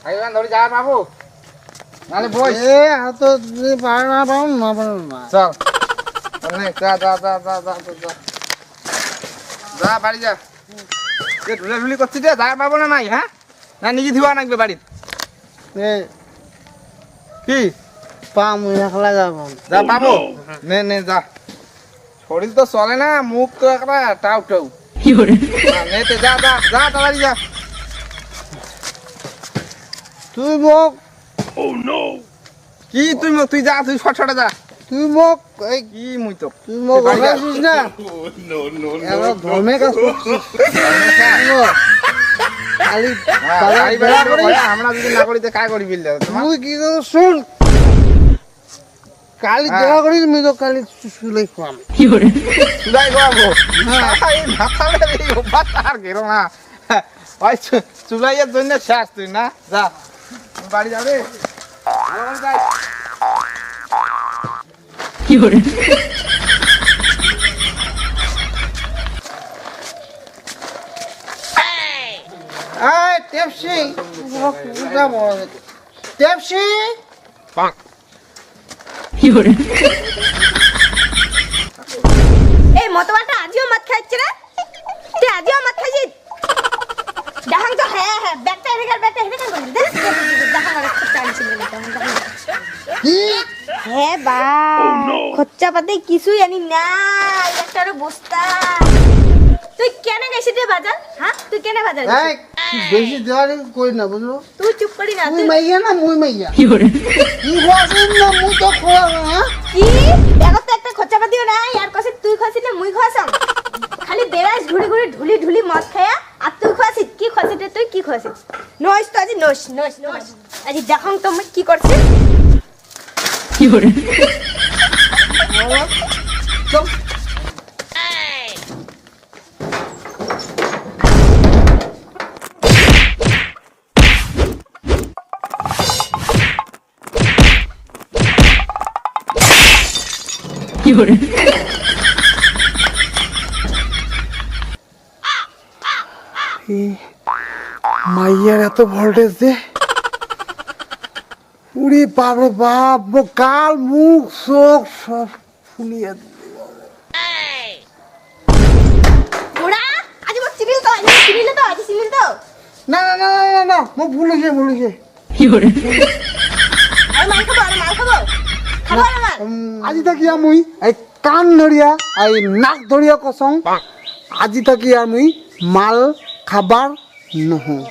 আইবান ধরে যা বাবু নালে বই এ হাত পারে না পাও না পারে না চল অনেক যা যা যা যা যা যা যা বাড়ি যা কে ঢুলাঢুলি করছিস রে যা পাবো না নাই হ্যাঁ না নিজে ধুয়া নাকবে বাড়িতে এ কি পাম একলা যাব যা পাবো নে নে যা শরীর তো চলে না মুখ তো একটা টাউ টাউ নে তে যা যা যা তাড়াতাড়ি যা তুই মোক কি তুই তুই যা তুই ছটছটে যা তুই মোক এই কি মুই তো তুই মোক বাড়ি যা। বলেছিস না এবার ধর্মে কাজ করছিস খালি গাড়ি বেড়া করে আমরা যদি না করিতে কাজ করি বিল দাও তোমার তুই কি করছ শুন কালি হ্যাঁ। দেখা করিস আমি তো কালি শুলাই খাম সুদাই গো এই মাথালে এই অভ্যাস আর গেরো না ওই চুলাইয়ের জন্য শেষ তুই না যা তুই বাড়ি যাবে আমার যাই এই টেপসি উঠা বড় টেপসি এই মতবাটা আজিও মত খাইছে রে তুই আজিও মত খাইছিস দেখাং তো হ্যাঁ হ্যাঁ ব্যাগটা হেরে করলি দেখাং আর একটু টাইম ছিল না তখন দেখাং কি হ্যাঁ বা খরচা পাতে কিছুই আনি না একটা বস্তা তুই কেন গেছিস রে বাজার হ্যাঁ তুই কেন বাজার এই বেশি দেওয়ারি করি না বুঝলো তুই চুপ করি না মুই তুই মাইয়া না মুই মাইয়া কি খোয়াছিস না মুই তো খোয়া না কি ব্যাগত একটা খরচা পাতিও নাই আর কসে তুই খাসিস না মুই খাসাম খালি বেড়াস ঘুরে ঘুরে ঢুলি মদ খায়া আর তুই খাসিস কি খাসিস রে তুই কি খাসিস নইস তো আজি নইস আজি দেখাং তুমি কি করছিস চল মাইয়ার এত ভোল্টেজ দে উড়ি বাপরে বাপ কাল মুখ চোখ সব ফুলিয়ে বুড়া আজি মো চিনিল তো না না না না না মোক ভুলিছে আর মাল খাবো খাবো আমার আজি থাকি মুই এই কান ধরিয়া এই নাক ধরিয়া কসং আজি থাকি মুই মাল খাবার নহওঁ